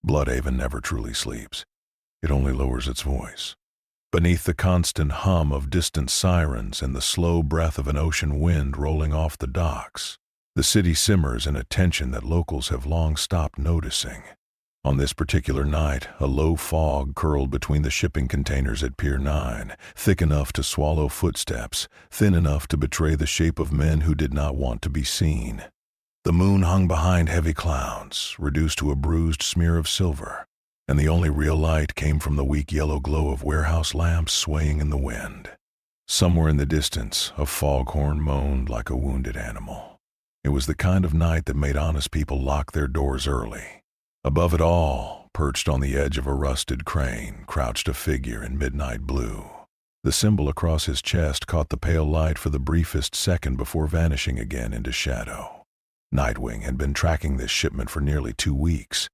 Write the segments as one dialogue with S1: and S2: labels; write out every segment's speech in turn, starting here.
S1: Bloodhaven never truly sleeps. It only lowers its voice. Beneath the constant hum of distant sirens and the slow breath of an ocean wind rolling off the docks, the city simmers in a tension that locals have long stopped noticing. On this particular night, a low fog curled between the shipping containers at Pier 9, thick enough to swallow footsteps, thin enough to betray the shape of men who did not want to be seen. The moon hung behind heavy clouds, reduced to a bruised smear of silver, and the only real light came from the weak yellow glow of warehouse lamps swaying in the wind. Somewhere in the distance, a foghorn moaned like a wounded animal. It was the kind of night that made honest people lock their doors early. Above it all, perched on the edge of a rusted crane, crouched a figure in midnight blue. The symbol across his chest caught the pale light for the briefest second before vanishing again into shadow. Nightwing had been tracking this shipment for nearly 2 weeks.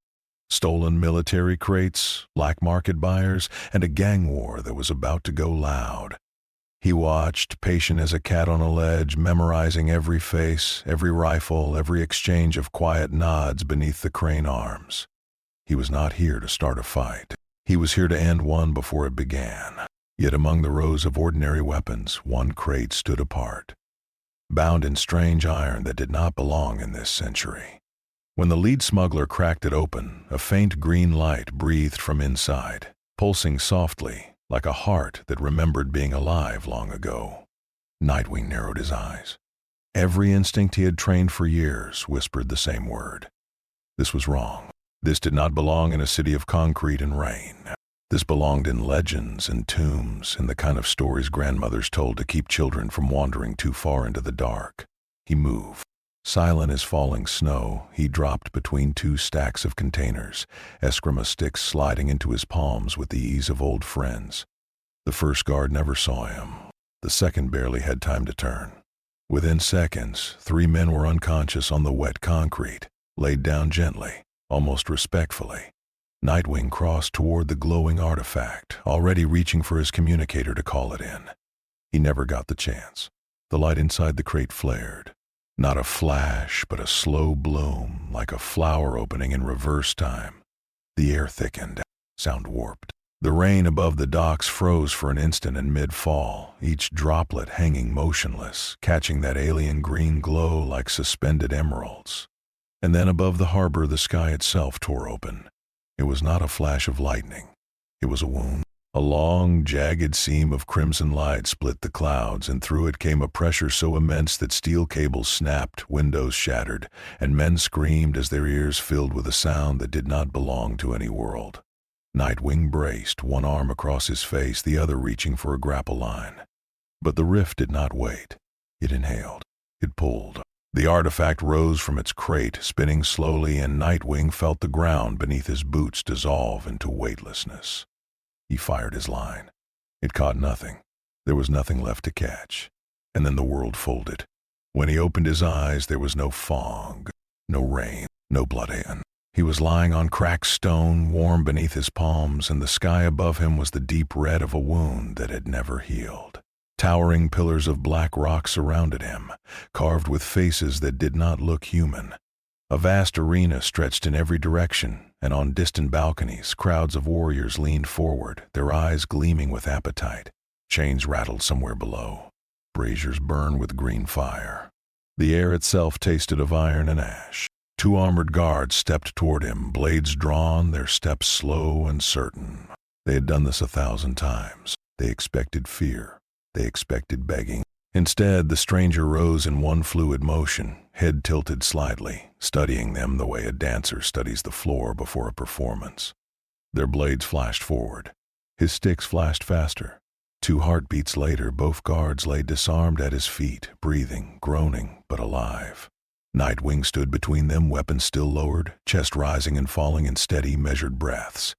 S1: Stolen military crates, black market buyers, and a gang war that was about to go loud. He watched, patient as a cat on a ledge, memorizing every face, every rifle, every exchange of quiet nods beneath the crane arms. He was not here to start a fight. He was here to end one before it began. Yet among the rows of ordinary weapons, one crate stood apart, bound in strange iron that did not belong in this century. When the lead smuggler cracked it open, a faint green light breathed from inside, pulsing softly, like a heart that remembered being alive long ago. Nightwing narrowed his eyes. Every instinct he had trained for years whispered the same word. This was wrong. This did not belong in a city of concrete and rain. This belonged in legends and tombs, in the kind of stories grandmothers told to keep children from wandering too far into the dark. He moved. Silent as falling snow, he dropped between 2 stacks of containers, eskrima sticks sliding into his palms with the ease of old friends. The first guard never saw him. The second barely had time to turn. Within seconds, 3 men were unconscious on the wet concrete, laid down gently, almost respectfully. Nightwing crossed toward the glowing artifact, already reaching for his communicator to call it in. He never got the chance. The light inside the crate flared. Not a flash, but a slow bloom, like a flower opening in reverse time. The air thickened, sound warped. The rain above the docks froze for an instant in mid-fall, each droplet hanging motionless, catching that alien green glow like suspended emeralds. And then above the harbor, the sky itself tore open. It was not a flash of lightning. It was a wound. A long, jagged seam of crimson light split the clouds, and through it came a pressure so immense that steel cables snapped, windows shattered, and men screamed as their ears filled with a sound that did not belong to any world. Nightwing braced, one arm across his face, the other reaching for a grapple line. But the rift did not wait. It inhaled. It pulled. The artifact rose from its crate, spinning slowly, and Nightwing felt the ground beneath his boots dissolve into weightlessness. He fired his line. It caught nothing. There was nothing left to catch. And then the world folded. When he opened his eyes, there was no fog, no rain, no Bloodhaven. He was lying on cracked stone, warm beneath his palms, and the sky above him was the deep red of a wound that had never healed. Towering pillars of black rock surrounded him, carved with faces that did not look human. A vast arena stretched in every direction, and on distant balconies, crowds of warriors leaned forward, their eyes gleaming with appetite. Chains rattled somewhere below. Braziers burned with green fire. The air itself tasted of iron and ash. 2 armored guards stepped toward him, blades drawn, their steps slow and certain. They had done this 1,000 times. They expected fear. They expected begging. Instead, the stranger rose in one fluid motion, head tilted slightly, studying them the way a dancer studies the floor before a performance. Their blades flashed forward. His sticks flashed faster. 2 heartbeats later, both guards lay disarmed at his feet, breathing, groaning, but alive. Nightwing stood between them, weapons still lowered, chest rising and falling in steady, measured breaths.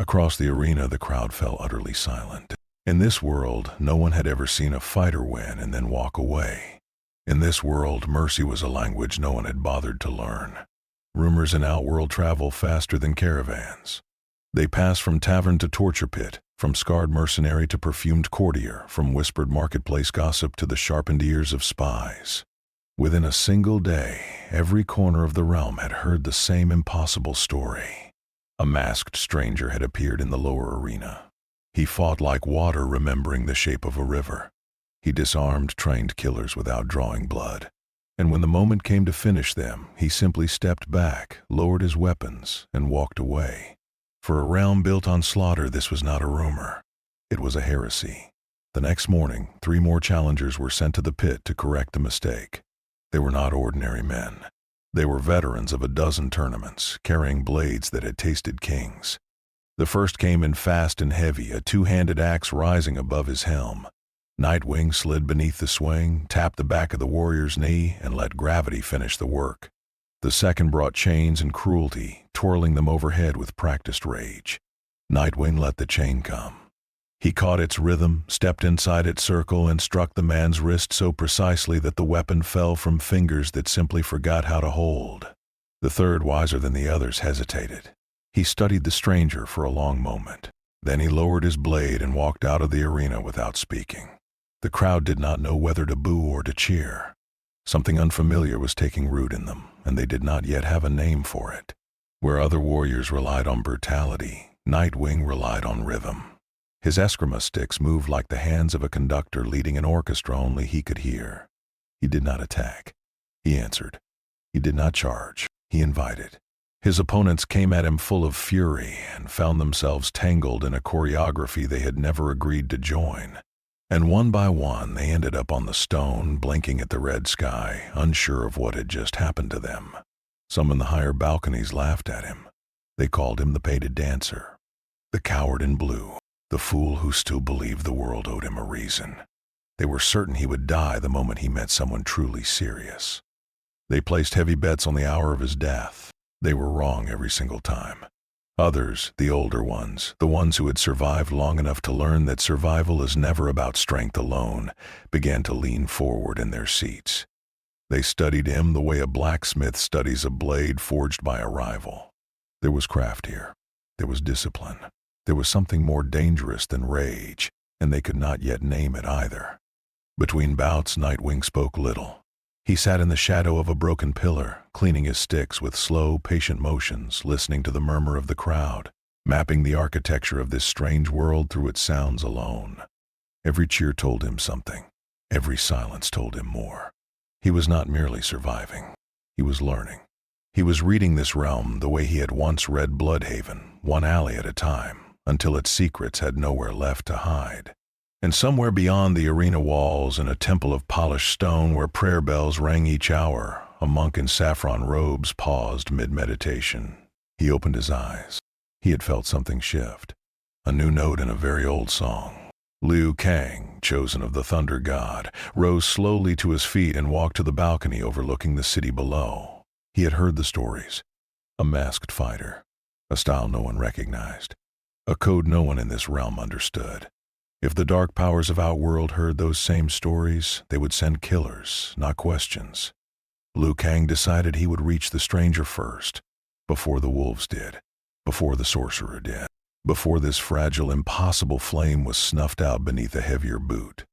S1: Across the arena, the crowd fell utterly silent. In this world, no one had ever seen a fighter win and then walk away. In this world, mercy was a language no one had bothered to learn. Rumors in Outworld travel faster than caravans. They pass from tavern to torture pit, from scarred mercenary to perfumed courtier, from whispered marketplace gossip to the sharpened ears of spies. Within a single day, every corner of the realm had heard the same impossible story. A masked stranger had appeared in the lower arena. He fought like water, remembering the shape of a river. He disarmed trained killers without drawing blood. And when the moment came to finish them, he simply stepped back, lowered his weapons, and walked away. For a realm built on slaughter, this was not a rumor. It was a heresy. The next morning, 3 more challengers were sent to the pit to correct the mistake. They were not ordinary men. They were veterans of a dozen tournaments, carrying blades that had tasted kings. The first came in fast and heavy, a 2-handed axe rising above his helm. Nightwing slid beneath the swing, tapped the back of the warrior's knee, and let gravity finish the work. The second brought chains and cruelty, twirling them overhead with practiced rage. Nightwing let the chain come. He caught its rhythm, stepped inside its circle, and struck the man's wrist so precisely that the weapon fell from fingers that simply forgot how to hold. The third, wiser than the others, hesitated. He studied the stranger for a long moment. Then he lowered his blade and walked out of the arena without speaking. The crowd did not know whether to boo or to cheer. Something unfamiliar was taking root in them, and they did not yet have a name for it. Where other warriors relied on brutality, Nightwing relied on rhythm. His eskrima sticks moved like the hands of a conductor leading an orchestra only he could hear. He did not attack. He answered. He did not charge. He invited. His opponents came at him full of fury and found themselves tangled in a choreography they had never agreed to join. And one by one they ended up on the stone, blinking at the red sky, unsure of what had just happened to them. Some in the higher balconies laughed at him. They called him the painted dancer, the coward in blue, the fool who still believed the world owed him a reason. They were certain he would die the moment he met someone truly serious. They placed heavy bets on the hour of his death. They were wrong every single time. Others, the older ones, the ones who had survived long enough to learn that survival is never about strength alone, began to lean forward in their seats. They studied him the way a blacksmith studies a blade forged by a rival. There was craft here. There was discipline. There was something more dangerous than rage, and they could not yet name it either. Between bouts, Nightwing spoke little. He sat in the shadow of a broken pillar, cleaning his sticks with slow, patient motions, listening to the murmur of the crowd, mapping the architecture of this strange world through its sounds alone. Every cheer told him something. Every silence told him more. He was not merely surviving. He was learning. He was reading this realm the way he had once read Bloodhaven, one alley at a time, until its secrets had nowhere left to hide. And somewhere beyond the arena walls, in a temple of polished stone where prayer bells rang each hour, a monk in saffron robes paused mid-meditation. He opened his eyes. He had felt something shift. A new note in a very old song. Liu Kang, chosen of the Thunder God, rose slowly to his feet and walked to the balcony overlooking the city below. He had heard the stories. A masked fighter. A style no one recognized. A code no one in this realm understood. If the dark powers of Outworld heard those same stories, they would send killers, not questions. Liu Kang decided he would reach the stranger first, before the wolves did, before the sorcerer did, before this fragile, impossible flame was snuffed out beneath a heavier boot.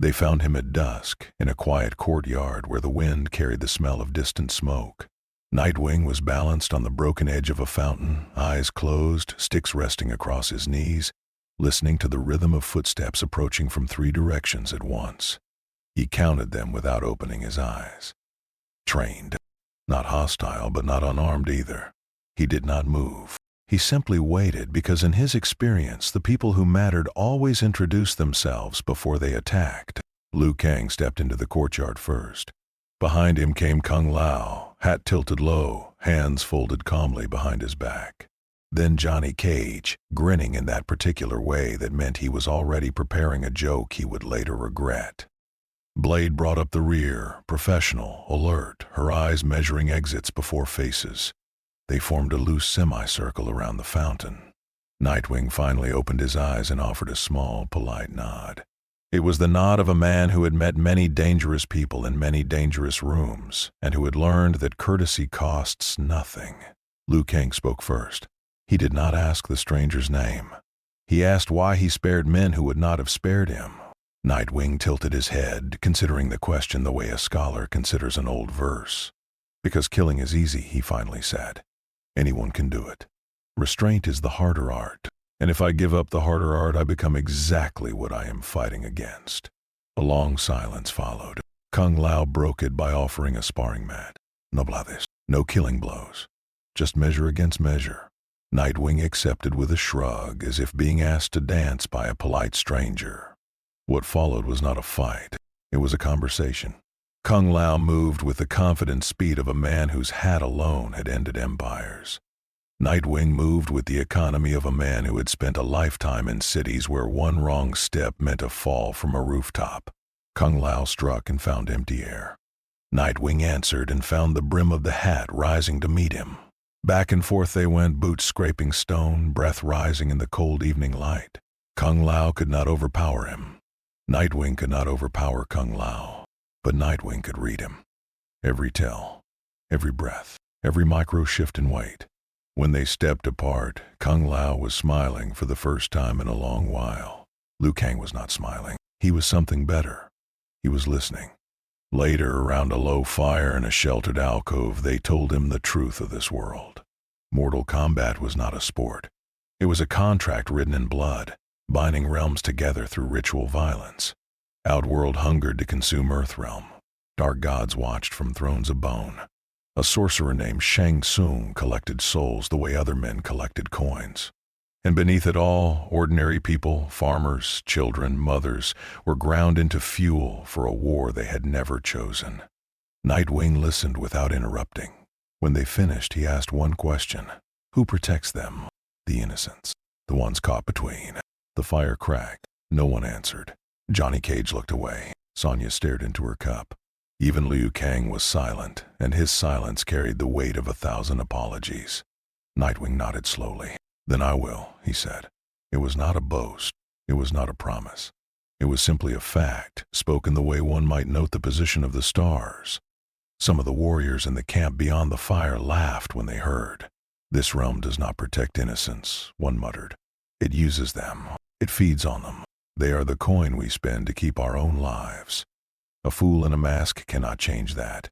S1: They found him at dusk, in a quiet courtyard where the wind carried the smell of distant smoke. Nightwing was balanced on the broken edge of a fountain, eyes closed, sticks resting across his knees, listening to the rhythm of footsteps approaching from 3 directions at once. He counted them without opening his eyes. Trained. Not hostile, but not unarmed either. He did not move. He simply waited because in his experience, the people who mattered always introduced themselves before they attacked. Liu Kang stepped into the courtyard first. Behind him came Kung Lao, hat tilted low, hands folded calmly behind his back. Then Johnny Cage, grinning in that particular way that meant he was already preparing a joke he would later regret. Blade brought up the rear, professional, alert, her eyes measuring exits before faces. They formed a loose semicircle around the fountain. Nightwing finally opened his eyes and offered a small, polite nod. It was the nod of a man who had met many dangerous people in many dangerous rooms, and who had learned that courtesy costs nothing. Liu Kang spoke first. He did not ask the stranger's name. He asked why he spared men who would not have spared him. Nightwing tilted his head, considering the question the way a scholar considers an old verse. Because killing is easy, he finally said. Anyone can do it. Restraint is the harder art, and if I give up the harder art, I become exactly what I am fighting against. A long silence followed. Kung Lao broke it by offering a sparring mat. No blows, no killing blows, just measure against measure. Nightwing accepted with a shrug, as if being asked to dance by a polite stranger. What followed was not a fight, it was a conversation. Kung Lao moved with the confident speed of a man whose hat alone had ended empires. Nightwing moved with the economy of a man who had spent a lifetime in cities where one wrong step meant a fall from a rooftop. Kung Lao struck and found empty air. Nightwing answered and found the brim of the hat rising to meet him. Back and forth they went, boots scraping stone, breath rising in the cold evening light. Kung Lao could not overpower him. Nightwing could not overpower Kung Lao, but Nightwing could read him. Every tell, every breath, every micro shift in weight. When they stepped apart, Kung Lao was smiling for the first time in a long while. Liu Kang was not smiling. He was something better. He was listening. Later, around a low fire in a sheltered alcove, they told him the truth of this world. Mortal Kombat was not a sport. It was a contract written in blood, binding realms together through ritual violence. Outworld hungered to consume Earthrealm. Dark gods watched from thrones of bone. A sorcerer named Shang Tsung collected souls the way other men collected coins. And beneath it all, ordinary people, farmers, children, mothers, were ground into fuel for a war they had never chosen. Nightwing listened without interrupting. When they finished, he asked one question. Who protects them? The innocents. The ones caught between. The fire cracked. No one answered. Johnny Cage looked away. Sonya stared into her cup. Even Liu Kang was silent, and his silence carried the weight of 1,000 apologies. Nightwing nodded slowly. Then I will, he said. It was not a boast. It was not a promise. It was simply a fact, spoken the way one might note the position of the stars. Some of the warriors in the camp beyond the fire laughed when they heard. This realm does not protect innocents, one muttered. It uses them. It feeds on them. They are the coin we spend to keep our own lives. A fool in a mask cannot change that.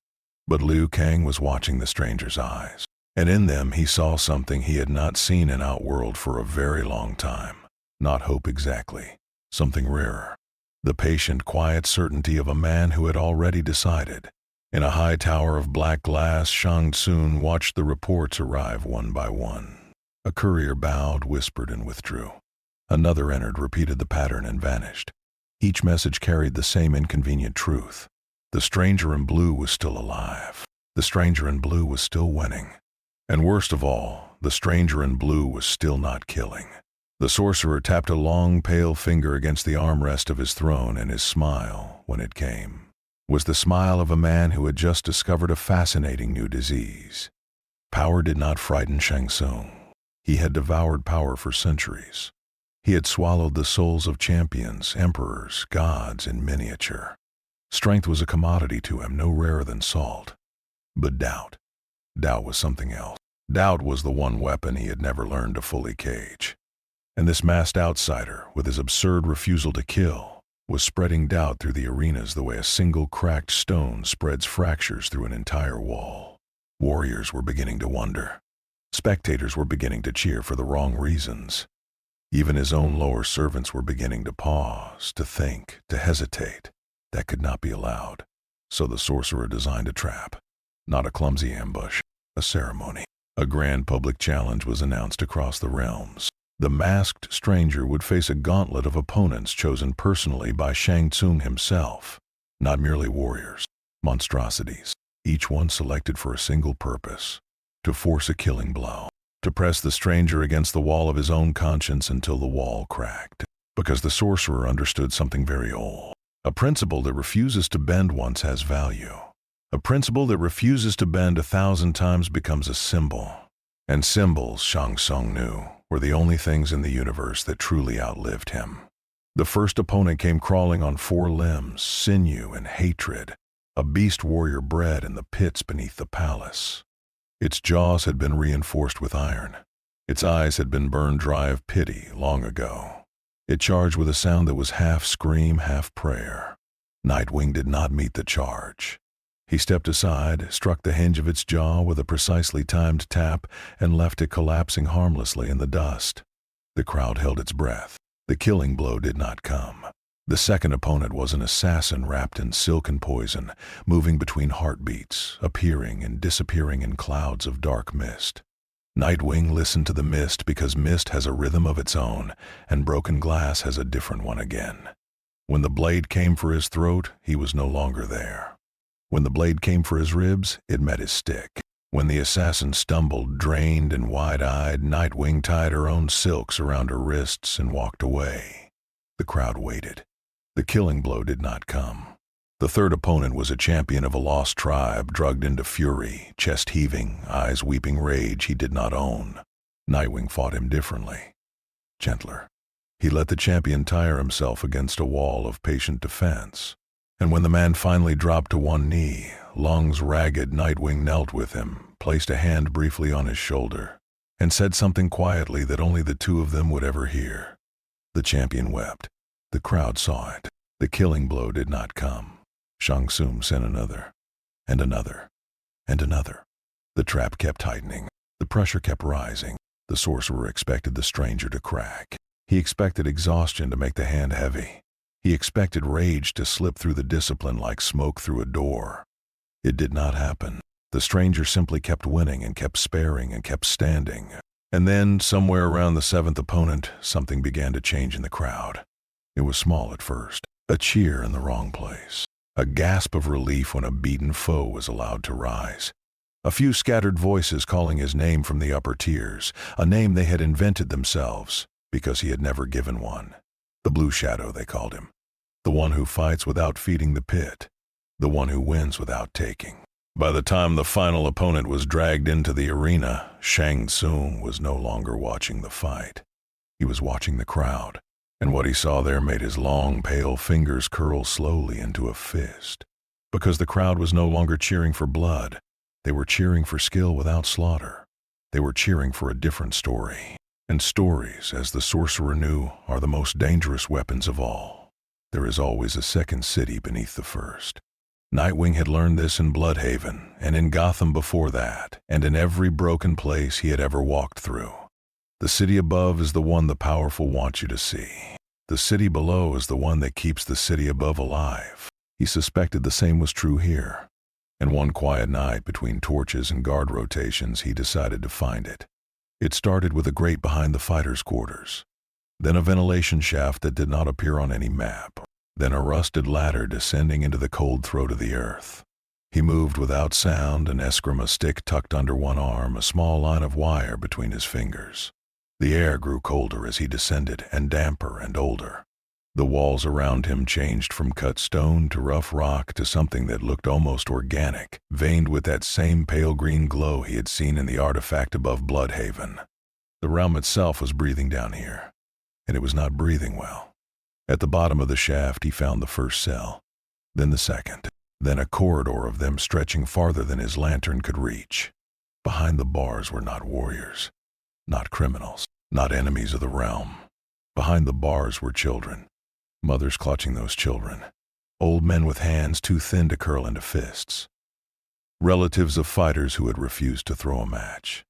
S1: But Liu Kang was watching the stranger's eyes, and in them he saw something he had not seen in Outworld for a very long time. Not hope exactly, something rarer. The patient, quiet certainty of a man who had already decided. In a high tower of black glass, Shang Tsung watched the reports arrive one by one. A courier bowed, whispered, and withdrew. Another entered, repeated the pattern, and vanished. Each message carried the same inconvenient truth. The stranger in blue was still alive. The stranger in blue was still winning. And worst of all, the stranger in blue was still not killing. The sorcerer tapped a long, pale finger against the armrest of his throne, and his smile, when it came, was the smile of a man who had just discovered a fascinating new disease. Power did not frighten Shang Tsung. He had devoured power for centuries. He had swallowed the souls of champions, emperors, gods in miniature. Strength was a commodity to him, no rarer than salt. But doubt. Doubt was something else. Doubt was the one weapon he had never learned to fully cage. And this masked outsider, with his absurd refusal to kill, was spreading doubt through the arenas the way a single cracked stone spreads fractures through an entire wall. Warriors were beginning to wonder. Spectators were beginning to cheer for the wrong reasons. Even his own lower servants were beginning to pause, to think, to hesitate. That could not be allowed. So the sorcerer designed a trap. Not a clumsy ambush, a ceremony. A grand public challenge was announced across the realms. The masked stranger would face a gauntlet of opponents chosen personally by Shang Tsung himself. Not merely warriors, monstrosities, each one selected for a single purpose: to force a killing blow. To press the stranger against the wall of his own conscience until the wall cracked. Because the sorcerer understood something very old. A principle that refuses to bend once has value. A principle that refuses to bend 1,000 times becomes a symbol. And symbols, Shang Tsung knew, were the only things in the universe that truly outlived him. The first opponent came crawling on 4 limbs, sinew and hatred. A beast warrior bred in the pits beneath the palace. Its jaws had been reinforced with iron. Its eyes had been burned dry of pity long ago. It charged with a sound that was half scream, half prayer. Nightwing did not meet the charge. He stepped aside, struck the hinge of its jaw with a precisely timed tap, and left it collapsing harmlessly in the dust. The crowd held its breath. The killing blow did not come. The second opponent was an assassin wrapped in silken poison, moving between heartbeats, appearing and disappearing in clouds of dark mist. Nightwing listened to the mist because mist has a rhythm of its own, and broken glass has a different one again. When the blade came for his throat, he was no longer there. When the blade came for his ribs, it met his stick. When the assassin stumbled, drained and wide-eyed, Nightwing tied her own silks around her wrists and walked away. The crowd waited. The killing blow did not come. The third opponent was a champion of a lost tribe, drugged into fury, chest heaving, eyes weeping rage he did not own. Nightwing fought him differently. Gentler. He let the champion tire himself against a wall of patient defense. And when the man finally dropped to one knee, lungs ragged, Nightwing knelt with him, placed a hand briefly on his shoulder, and said something quietly that only the two of them would ever hear. The champion wept. The crowd saw it. The killing blow did not come. Shang Tsung sent another, and another, and another. The trap kept tightening. The pressure kept rising. The sorcerer expected the stranger to crack. He expected exhaustion to make the hand heavy. He expected rage to slip through the discipline like smoke through a door. It did not happen. The stranger simply kept winning and kept sparing and kept standing. And then, somewhere around the seventh opponent, something began to change in the crowd. It was small at first, a cheer in the wrong place, a gasp of relief when a beaten foe was allowed to rise. A few scattered voices calling his name from the upper tiers, a name they had invented themselves, because he had never given one. The Blue Shadow, they called him. The one who fights without feeding the pit. The one who wins without taking. By the time the final opponent was dragged into the arena, Shang Tsung was no longer watching the fight. He was watching the crowd, and what he saw there made his long, pale fingers curl slowly into a fist. Because the crowd was no longer cheering for blood, they were cheering for skill without slaughter. They were cheering for a different story. And stories, as the sorcerer knew, are the most dangerous weapons of all. There is always a second city beneath the first. Nightwing had learned this in Bloodhaven, and in Gotham before that, and in every broken place he had ever walked through. The city above is the one the powerful want you to see. The city below is the one that keeps the city above alive. He suspected the same was true here. And one quiet night, between torches and guard rotations, he decided to find it. It started with a grate behind the fighters' quarters, then a ventilation shaft that did not appear on any map, then a rusted ladder descending into the cold throat of the earth. He moved without sound, an eskrima stick tucked under one arm, a small line of wire between his fingers. The air grew colder as he descended, and damper and older. The walls around him changed from cut stone to rough rock to something that looked almost organic, veined with that same pale green glow he had seen in the artifact above Bloodhaven. The realm itself was breathing down here, and it was not breathing well. At the bottom of the shaft he found the first cell, then the second, then a corridor of them stretching farther than his lantern could reach. Behind the bars were not warriors, not criminals, not enemies of the realm. Behind the bars were children, mothers clutching those children, old men with hands too thin to curl into fists, relatives of fighters who had refused to throw a match.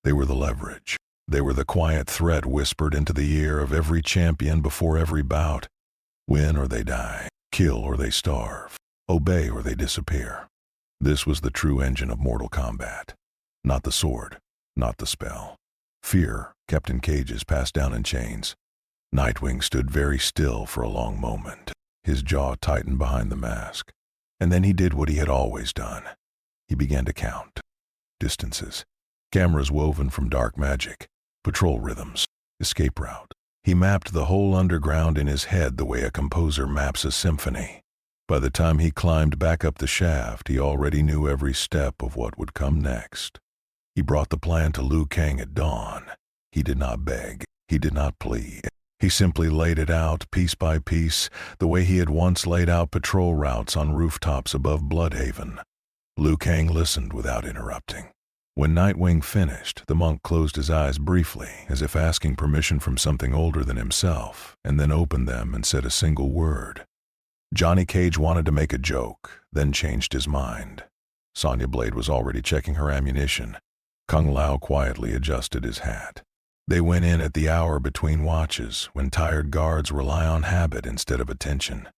S1: They were the leverage. They were the quiet threat whispered into the ear of every champion before every bout. Win or they die, kill or they starve, obey or they disappear. This was the true engine of Mortal Kombat. Not the sword, not the spell. Fear, kept in cages, passed down in chains. Nightwing stood very still for a long moment, his jaw tightened behind the mask. And then he did what he had always done. He began to count. Distances, cameras woven from dark magic, patrol rhythms, escape route. He mapped the whole underground in his head the way a composer maps a symphony. By the time he climbed back up the shaft, he already knew every step of what would come next. He brought the plan to Liu Kang at dawn. He did not beg. He did not plead. He simply laid it out, piece by piece, the way he had once laid out patrol routes on rooftops above Bloodhaven. Liu Kang listened without interrupting. When Nightwing finished, the monk closed his eyes briefly, as if asking permission from something older than himself, and then opened them and said a single word. Johnny Cage wanted to make a joke, then changed his mind. Sonya Blade was already checking her ammunition. Kung Lao quietly adjusted his hat. They went in at the hour between watches, when tired guards rely on habit instead of attention.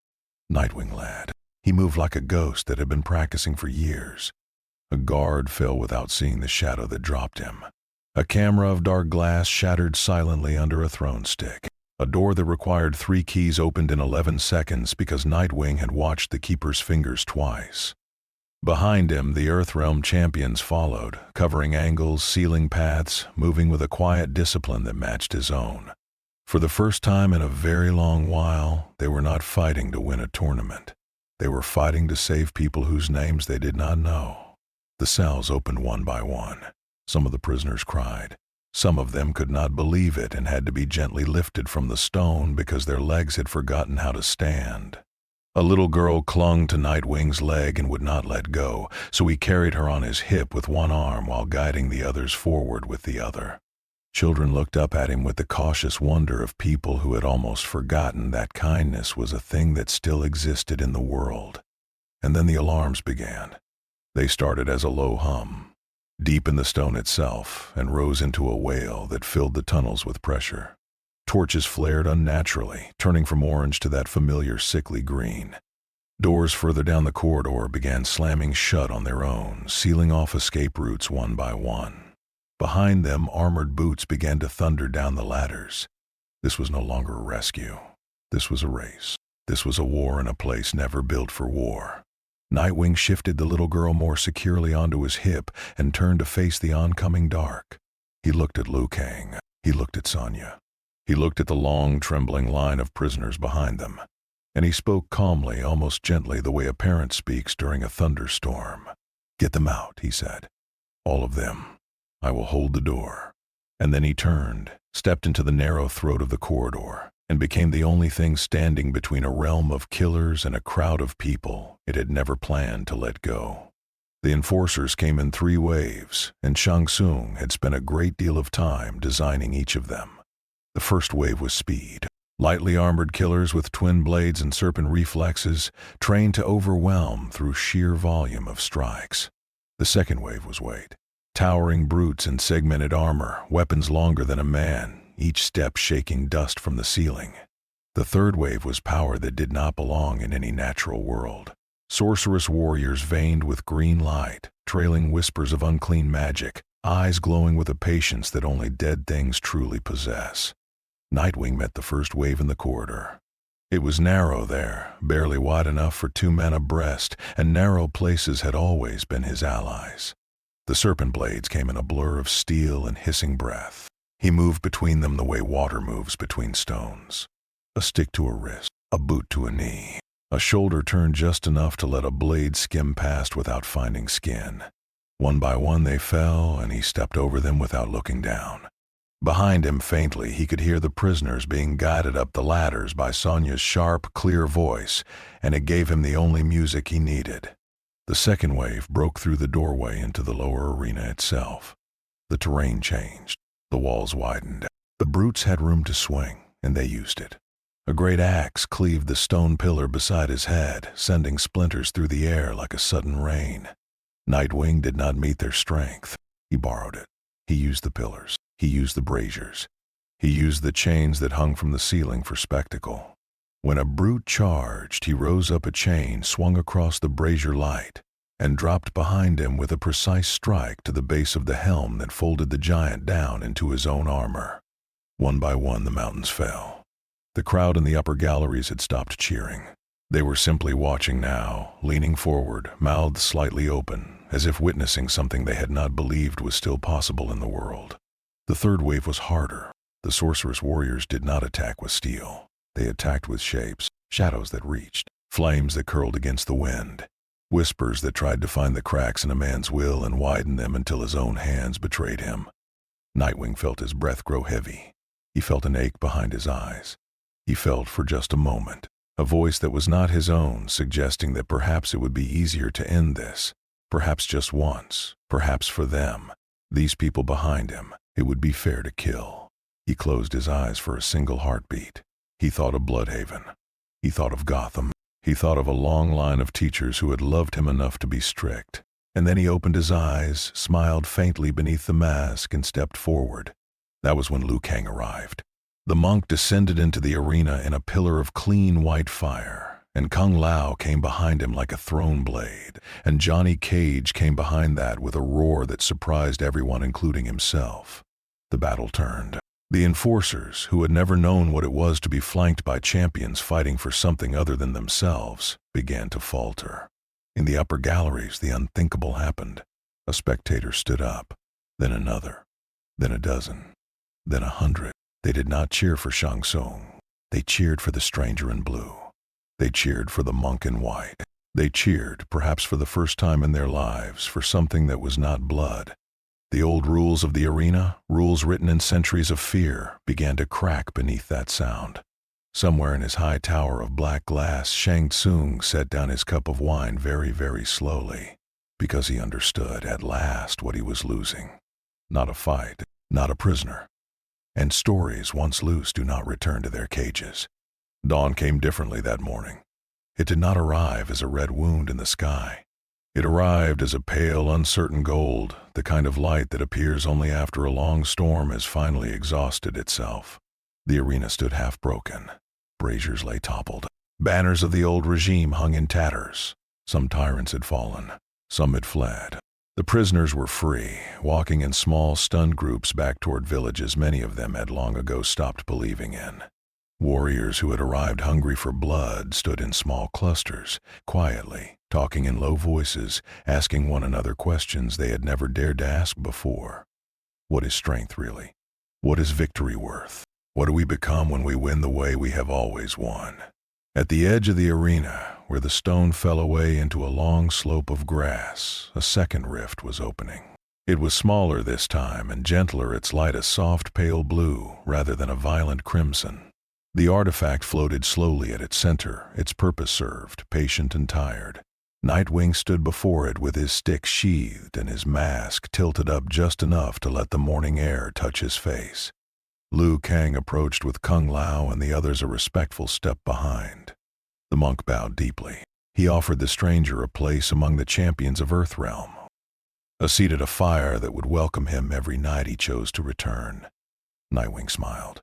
S1: Nightwing lad. He moved like a ghost that had been practicing for years. A guard fell without seeing the shadow that dropped him. A camera of dark glass shattered silently under a throne stick. A door that required 3 keys opened in 11 seconds because Nightwing had watched the Keeper's fingers twice. Behind him, the Earthrealm champions followed, covering angles, sealing paths, moving with a quiet discipline that matched his own. For the first time in a very long while, they were not fighting to win a tournament. They were fighting to save people whose names they did not know. The cells opened one by one. Some of the prisoners cried. Some of them could not believe it and had to be gently lifted from the stone because their legs had forgotten how to stand. A little girl clung to Nightwing's leg and would not let go, so he carried her on his hip with one arm while guiding the others forward with the other. Children looked up at him with the cautious wonder of people who had almost forgotten that kindness was a thing that still existed in the world. And then the alarms began. They started as a low hum, deep in the stone itself, and rose into a wail that filled the tunnels with pressure. Torches flared unnaturally, turning from orange to that familiar sickly green. Doors further down the corridor began slamming shut on their own, sealing off escape routes one by one. Behind them, armored boots began to thunder down the ladders. This was no longer a rescue. This was a race. This was a war in a place never built for war. Nightwing shifted the little girl more securely onto his hip and turned to face the oncoming dark. He looked at Liu Kang. He looked at Sonya. He looked at the long, trembling line of prisoners behind them. And he spoke calmly, almost gently, the way a parent speaks during a thunderstorm. "Get them out," he said. "All of them. I will hold the door." And then he turned, stepped into the narrow throat of the corridor, and became the only thing standing between a realm of killers and a crowd of people it had never planned to let go. The enforcers came in 3 waves, and Shang Tsung had spent a great deal of time designing each of them. The first wave was speed. Lightly armored killers with twin blades and serpent reflexes, trained to overwhelm through sheer volume of strikes. The second wave was weight. Towering brutes in segmented armor, weapons longer than a man, each step shaking dust from the ceiling. The third wave was power that did not belong in any natural world. Sorceress warriors veined with green light, trailing whispers of unclean magic, eyes glowing with a patience that only dead things truly possess. Nightwing met the first wave in the corridor. It was narrow there, barely wide enough for 2 men abreast, and narrow places had always been his allies. The serpent blades came in a blur of steel and hissing breath. He moved between them the way water moves between stones. A stick to a wrist, a boot to a knee. A shoulder turned just enough to let a blade skim past without finding skin. One by one they fell, and he stepped over them without looking down. Behind him, faintly, he could hear the prisoners being guided up the ladders by Sonya's sharp, clear voice, and it gave him the only music he needed. The second wave broke through the doorway into the lower arena itself. The terrain changed. The walls widened. The brutes had room to swing, and they used it. A great axe cleaved the stone pillar beside his head, sending splinters through the air like a sudden rain. Nightwing did not meet their strength. He borrowed it. He used the pillars. He used the braziers. He used the chains that hung from the ceiling for spectacle. When a brute charged, he rose up a chain, swung across the brazier light, and dropped behind him with a precise strike to the base of the helm that folded the giant down into his own armor. One by one the mountains fell. The crowd in the upper galleries had stopped cheering. They were simply watching now, leaning forward, mouths slightly open, as if witnessing something they had not believed was still possible in the world. The third wave was harder. The sorceress warriors did not attack with steel. They attacked with shapes, shadows that reached, flames that curled against the wind, whispers that tried to find the cracks in a man's will and widen them until his own hands betrayed him. Nightwing felt his breath grow heavy. He felt an ache behind his eyes. He felt, for just a moment, a voice that was not his own, suggesting that perhaps it would be easier to end this, perhaps just once, perhaps for them, these people behind him, it would be fair to kill. He closed his eyes for a single heartbeat. He thought of Bloodhaven. He thought of Gotham. He thought of a long line of teachers who had loved him enough to be strict. And then he opened his eyes, smiled faintly beneath the mask, and stepped forward. That was when Liu Kang arrived. The monk descended into the arena in a pillar of clean white fire, and Kung Lao came behind him like a thrown blade, and Johnny Cage came behind that with a roar that surprised everyone, including himself. The battle turned. The enforcers, who had never known what it was to be flanked by champions fighting for something other than themselves, began to falter. In the upper galleries, the unthinkable happened. A spectator stood up, then another, then a dozen, then 100. They did not cheer for Shang Tsung. They cheered for the stranger in blue. They cheered for the monk in white. They cheered, perhaps for the first time in their lives, for something that was not blood. The old rules of the arena, rules written in centuries of fear, began to crack beneath that sound. Somewhere in his high tower of black glass, Shang Tsung set down his cup of wine very, very slowly, because he understood at last what he was losing. Not a fight, not a prisoner. And stories once loose do not return to their cages. Dawn came differently that morning. It did not arrive as a red wound in the sky. It arrived as a pale, uncertain gold, the kind of light that appears only after a long storm has finally exhausted itself. The arena stood half broken. Braziers lay toppled. Banners of the old regime hung in tatters. Some tyrants had fallen. Some had fled. The prisoners were free, walking in small, stunned groups back toward villages many of them had long ago stopped believing in. Warriors who had arrived hungry for blood stood in small clusters, quietly, talking in low voices, asking one another questions they had never dared to ask before. What is strength, really? What is victory worth? What do we become when we win the way we have always won? At the edge of the arena, where the stone fell away into a long slope of grass, a second rift was opening. It was smaller this time and gentler, its light a soft pale blue rather than a violent crimson. The artifact floated slowly at its center, its purpose served, patient and tired. Nightwing stood before it with his stick sheathed and his mask tilted up just enough to let the morning air touch his face. Liu Kang approached with Kung Lao and the others a respectful step behind. The monk bowed deeply. He offered the stranger a place among the champions of Earthrealm, a seat at a fire that would welcome him every night he chose to return. Nightwing smiled.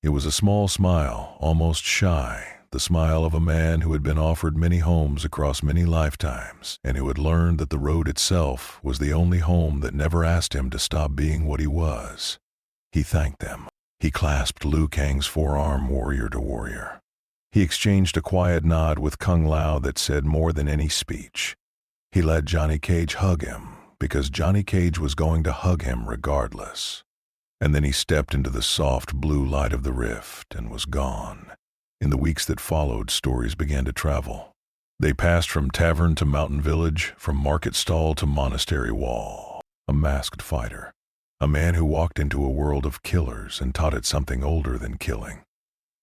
S1: It was a small smile, almost shy, the smile of a man who had been offered many homes across many lifetimes, and who had learned that the road itself was the only home that never asked him to stop being what he was. He thanked them. He clasped Liu Kang's forearm warrior to warrior. He exchanged a quiet nod with Kung Lao that said more than any speech. He let Johnny Cage hug him, because Johnny Cage was going to hug him regardless. And then he stepped into the soft blue light of the rift and was gone. In the weeks that followed, stories began to travel. They passed from tavern to mountain village, from market stall to monastery wall. A masked fighter. A man who walked into a world of killers and taught it something older than killing.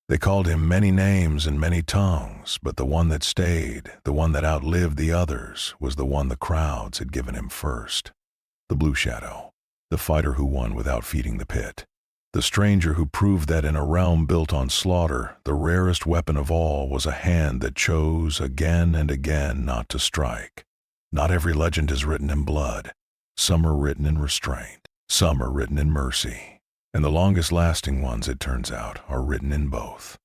S1: They called him many names and many tongues, but the one that stayed, the one that outlived the others, was the one the crowds had given him first. The Blue Shadow. The fighter who won without feeding the pit. The stranger who proved that in a realm built on slaughter, the rarest weapon of all was a hand that chose again and again not to strike. Not every legend is written in blood. Some are written in restraint. Some are written in mercy. And the longest lasting ones, it turns out, are written in both.